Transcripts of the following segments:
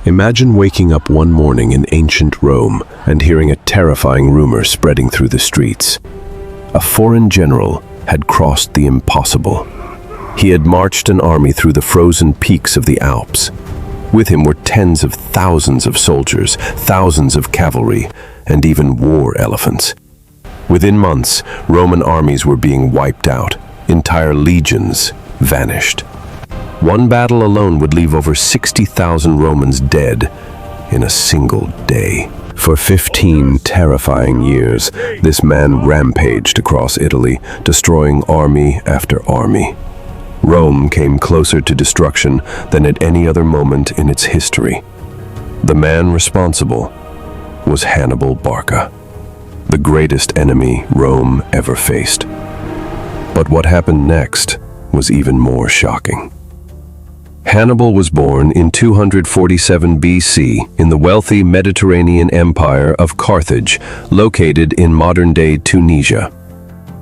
Imagine waking up one morning in ancient Rome and hearing a terrifying rumor spreading through the streets. A foreign general had crossed the impossible. He had marched an army through the frozen peaks of the Alps. With him were tens of thousands of soldiers, thousands of cavalry, and even war elephants. Within months, Roman armies were being wiped out. Entire legions vanished. One battle alone would leave over 60,000 Romans dead in a single day. For 15 terrifying years, this man rampaged across Italy, destroying army after army. Rome came closer to destruction than at any other moment in its history. The man responsible was Hannibal Barca, the greatest enemy Rome ever faced. But what happened next was even more shocking. Hannibal was born in 247 BC in the wealthy Mediterranean empire of Carthage, located in modern-day Tunisia.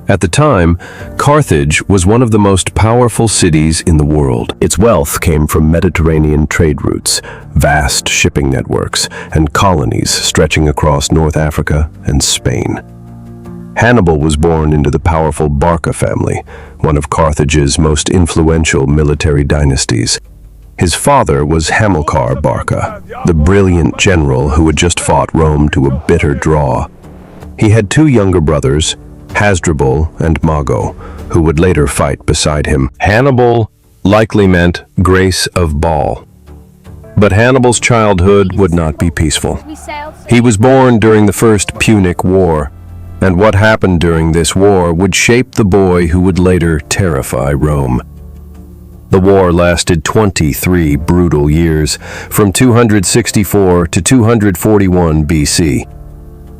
At the time, Carthage was one of the most powerful cities in the world. Its wealth came from Mediterranean trade routes, vast shipping networks, and colonies stretching across North Africa and Spain. Hannibal was born into the powerful Barca family, one of Carthage's most influential military dynasties. His father was Hamilcar Barca, the brilliant general who had just fought Rome to a bitter draw. He had two younger brothers, Hasdrubal and Mago, who would later fight beside him. Hannibal likely meant grace of Baal. But Hannibal's childhood would not be peaceful. He was born during the First Punic War, and what happened during this war would shape the boy who would later terrify Rome. The war lasted 23 brutal years, from 264 to 241 BC.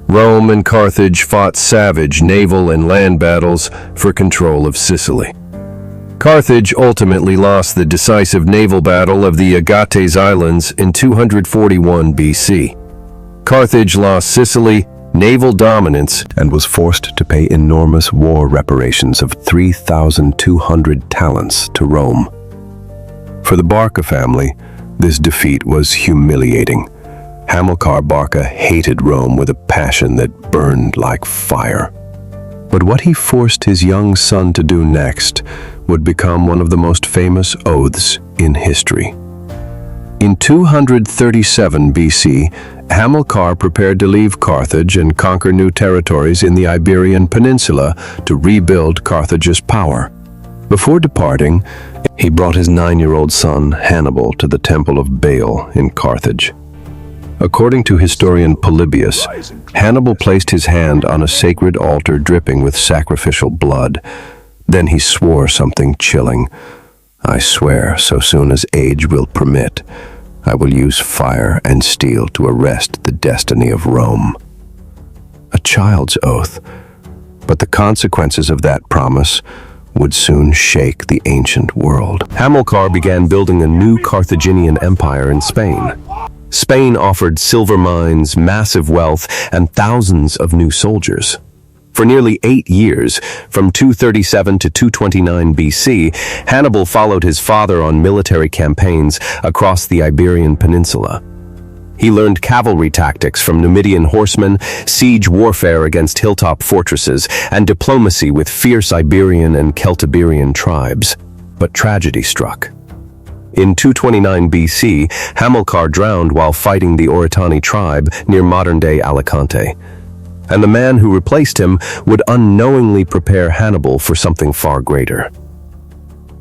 Rome and Carthage fought savage naval and land battles for control of Sicily. Carthage ultimately lost the decisive naval battle of the Agates Islands in 241 BC. Carthage lost Sicily, naval dominance, and was forced to pay enormous war reparations of 3,200 talents to Rome. For the Barca family, this defeat was humiliating. Hamilcar Barca hated Rome with a passion that burned like fire. But what he forced his young son to do next would become one of the most famous oaths in history. In 237 BC, Hamilcar prepared to leave Carthage and conquer new territories in the Iberian Peninsula to rebuild Carthage's power. Before departing, he brought his 9-year-old son, Hannibal, to the Temple of Baal in Carthage. According to historian Polybius, Hannibal placed his hand on a sacred altar dripping with sacrificial blood. Then he swore something chilling. "I swear, so soon as age will permit, I will use fire and steel to arrest the destiny of Rome." A child's oath, but the consequences of that promise would soon shake the ancient world. Hamilcar began building a new Carthaginian empire in Spain. Spain offered silver mines, massive wealth, and thousands of new soldiers. For nearly 8 years, from 237 to 229 BC, Hannibal followed his father on military campaigns across the Iberian Peninsula. He learned cavalry tactics from Numidian horsemen, siege warfare against hilltop fortresses, and diplomacy with fierce Iberian and Celtiberian tribes. But tragedy struck. In 229 BC, Hamilcar drowned while fighting the Oritani tribe near modern-day Alicante. And the man who replaced him would unknowingly prepare Hannibal for something far greater.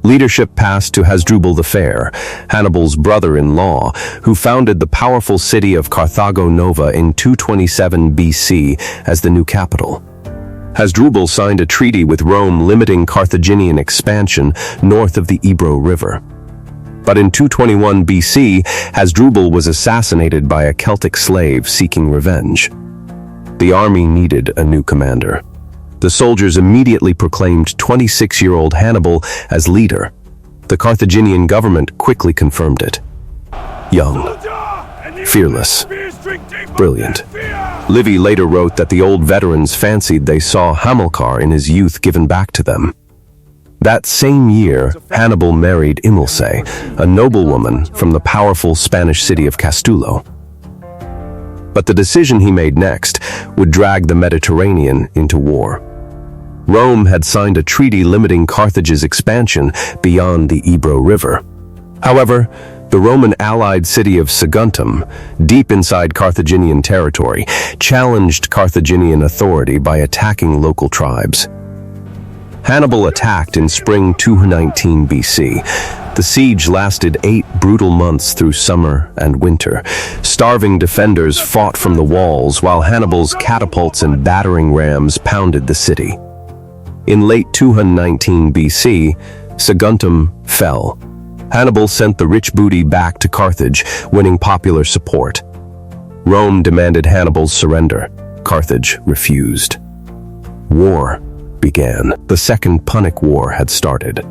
Leadership passed to Hasdrubal the Fair, Hannibal's brother-in-law, who founded the powerful city of Carthago Nova in 227 BC as the new capital. Hasdrubal signed a treaty with Rome limiting Carthaginian expansion north of the Ebro River. But in 221 BC, Hasdrubal was assassinated by a Celtic slave seeking revenge. The army needed a new commander. The soldiers immediately proclaimed 26-year-old Hannibal as leader. The Carthaginian government quickly confirmed it. Young, fearless, brilliant. Livy later wrote that the old veterans fancied they saw Hamilcar in his youth given back to them. That same year, Hannibal married Imilce, a noblewoman from the powerful Spanish city of Castulo. But the decision he made next would drag the Mediterranean into war. Rome had signed a treaty limiting Carthage's expansion beyond the Ebro River. However, the Roman allied city of Saguntum, deep inside Carthaginian territory, challenged Carthaginian authority by attacking local tribes. Hannibal attacked in spring 219 BC. The siege lasted 8 brutal months through summer and winter. Starving defenders fought from the walls while Hannibal's catapults and battering rams pounded the city. In late 219 BC, Saguntum fell. Hannibal sent the rich booty back to Carthage, winning popular support. Rome demanded Hannibal's surrender. Carthage refused. War began. The Second Punic War had started.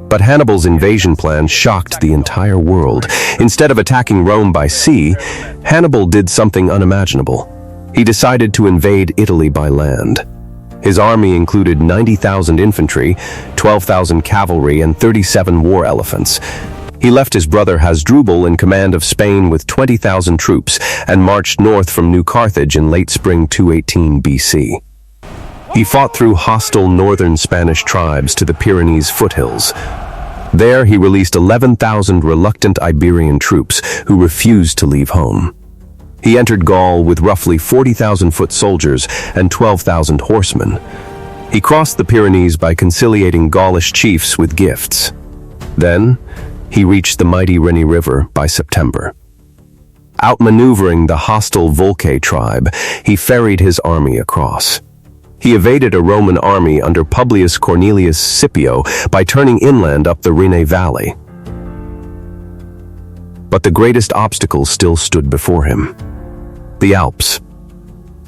But Hannibal's invasion plan shocked the entire world. Instead of attacking Rome by sea, Hannibal did something unimaginable. He decided to invade Italy by land. His army included 90,000 infantry, 12,000 cavalry, and 37 war elephants. He left his brother Hasdrubal in command of Spain with 20,000 troops and marched north from New Carthage in late spring 218 BC. He fought through hostile northern Spanish tribes to the Pyrenees foothills. There he released 11,000 reluctant Iberian troops who refused to leave home. He entered Gaul with roughly 40,000 foot soldiers and 12,000 horsemen. He crossed the Pyrenees by conciliating Gaulish chiefs with gifts. Then, he reached the mighty Reni River by September. Outmaneuvering the hostile Volcae tribe, he ferried his army across. He evaded a Roman army under Publius Cornelius Scipio by turning inland up the Rene Valley. But the greatest obstacle still stood before him: the Alps.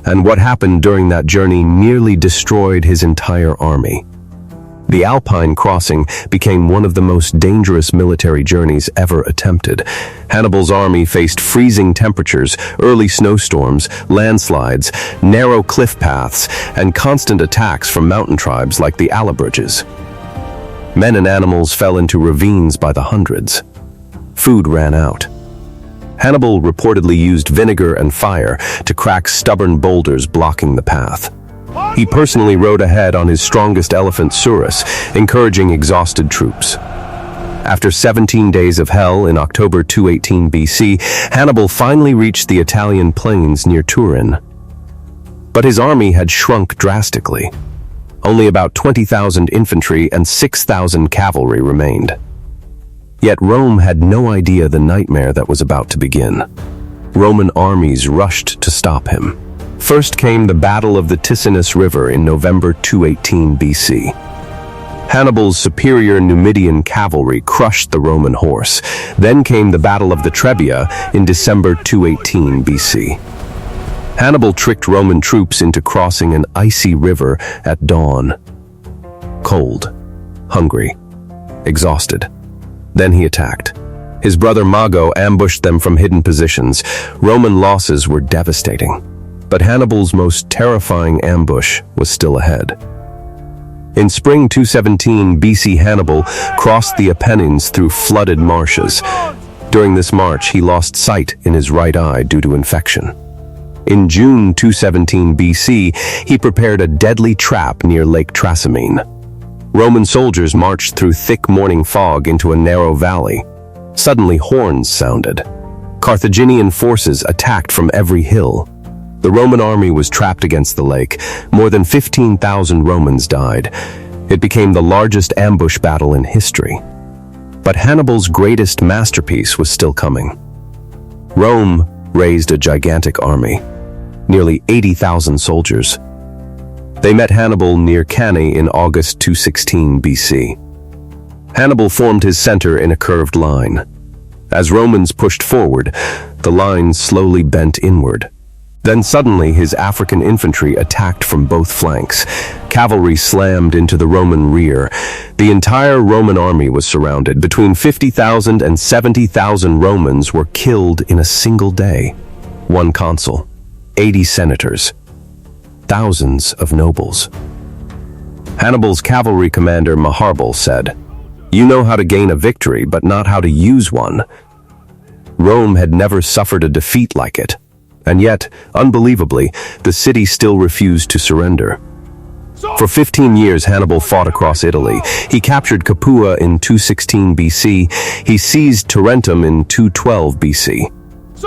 And what happened during that journey nearly destroyed his entire army. The Alpine crossing became one of the most dangerous military journeys ever attempted. Hannibal's army faced freezing temperatures, early snowstorms, landslides, narrow cliff paths, and constant attacks from mountain tribes like the Allobroges. Men and animals fell into ravines by the hundreds. Food ran out. Hannibal reportedly used vinegar and fire to crack stubborn boulders blocking the path. He personally rode ahead on his strongest elephant, Surus, encouraging exhausted troops. After 17 days of hell in October 218 BC, Hannibal finally reached the Italian plains near Turin. But his army had shrunk drastically. Only about 20,000 infantry and 6,000 cavalry remained. Yet Rome had no idea the nightmare that was about to begin. Roman armies rushed to stop him. First came the Battle of the Ticinus River in November 218 BC. Hannibal's superior Numidian cavalry crushed the Roman horse. Then came the Battle of the Trebia in December 218 BC. Hannibal tricked Roman troops into crossing an icy river at dawn. Cold, hungry, exhausted. Then he attacked. His brother Mago ambushed them from hidden positions. Roman losses were devastating. But Hannibal's most terrifying ambush was still ahead. In spring 217 BC, Hannibal crossed the Apennines through flooded marshes. During this march, he lost sight in his right eye due to infection. In June 217 BC, he prepared a deadly trap near Lake Trasimene. Roman soldiers marched through thick morning fog into a narrow valley. Suddenly, horns sounded. Carthaginian forces attacked from every hill. The Roman army was trapped against the lake. More than 15,000 Romans died. It became the largest ambush battle in history. But Hannibal's greatest masterpiece was still coming. Rome raised a gigantic army, nearly 80,000 soldiers. They met Hannibal near Cannae in August 216 BC. Hannibal formed his center in a curved line. As Romans pushed forward, the line slowly bent inward. Then suddenly his African infantry attacked from both flanks. Cavalry slammed into the Roman rear. The entire Roman army was surrounded. Between 50,000 and 70,000 Romans were killed in a single day. One consul, 80 senators, thousands of nobles. Hannibal's cavalry commander Hannibal said, "You know how to gain a victory, but not how to use one." Rome had never suffered a defeat like it, and yet, unbelievably, the city still refused to surrender. For 15 years, Hannibal fought across Italy. He captured Capua in 216 BC. He seized Tarentum in 212 BC.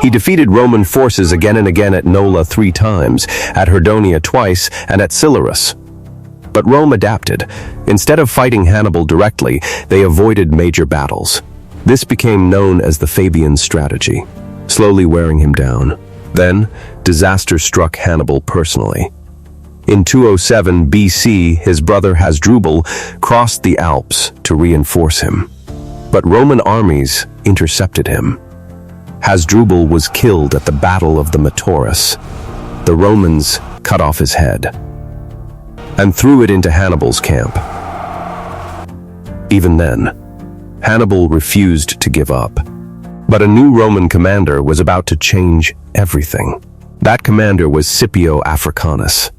He defeated Roman forces again and again at Nola 3 times, at Herdonia twice, and at Silarus. But Rome adapted. Instead of fighting Hannibal directly, they avoided major battles. This became known as the Fabian strategy, slowly wearing him down. Then, disaster struck Hannibal personally. In 207 BC, his brother Hasdrubal crossed the Alps to reinforce him. But Roman armies intercepted him. Hasdrubal was killed at the Battle of the Metaurus. The Romans cut off his head and threw it into Hannibal's camp. Even then, Hannibal refused to give up. But a new Roman commander was about to change everything. That commander was Scipio Africanus.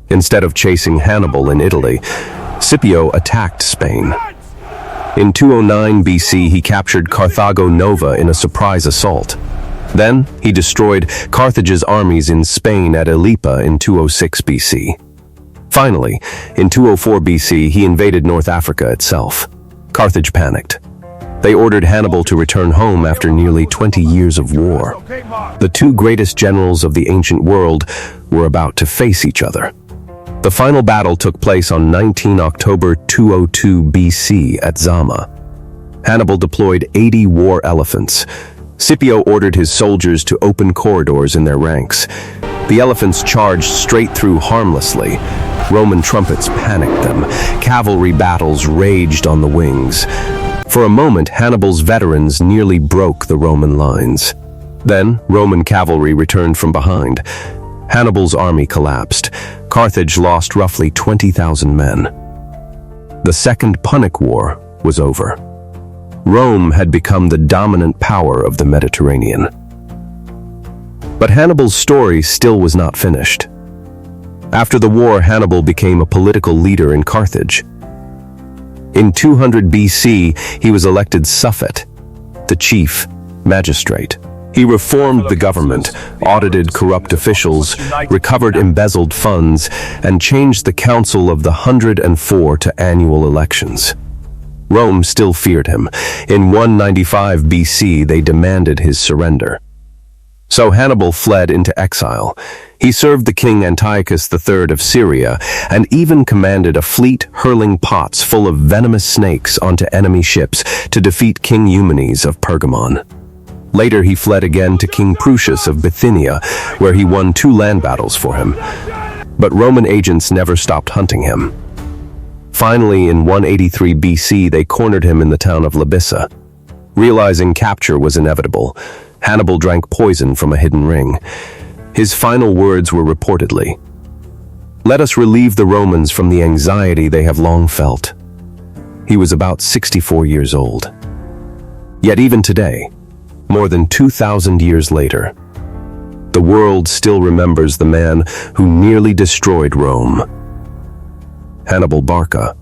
Instead of chasing Hannibal in Italy, Scipio attacked Spain. In 209 BC, he captured Carthago Nova in a surprise assault. Then, he destroyed Carthage's armies in Spain at Ilipa in 206 BC. Finally, in 204 BC, he invaded North Africa itself. Carthage panicked. They ordered Hannibal to return home after nearly 20 years of war. The two greatest generals of the ancient world were about to face each other. The final battle took place on 19 October 202 BC at Zama. Hannibal deployed 80 war elephants. Scipio ordered his soldiers to open corridors in their ranks. The elephants charged straight through harmlessly. Roman trumpets panicked them. Cavalry battles raged on the wings. For a moment, Hannibal's veterans nearly broke the Roman lines. Then, Roman cavalry returned from behind. Hannibal's army collapsed. Carthage lost roughly 20,000 men. The Second Punic War was over. Rome had become the dominant power of the Mediterranean. But Hannibal's story still was not finished. After the war, Hannibal became a political leader in Carthage. In 200 BC, he was elected suffet, the chief magistrate. He reformed the government, audited corrupt officials, recovered embezzled funds, and changed the Council of the 104 to annual elections. Rome still feared him. In 195 BC, they demanded his surrender. So Hannibal fled into exile. He served the king Antiochus III of Syria and even commanded a fleet hurling pots full of venomous snakes onto enemy ships to defeat King Eumenes of Pergamon. Later he fled again to King Prusias of Bithynia, where he won 2 land battles for him. But Roman agents never stopped hunting him. Finally, in 183 BC, they cornered him in the town of Labissa. Realizing capture was inevitable, Hannibal drank poison from a hidden ring. His final words were reportedly, "Let us relieve the Romans from the anxiety they have long felt." He was about 64 years old. Yet even today, more than 2,000 years later, the world still remembers the man who nearly destroyed Rome, Hannibal Barca.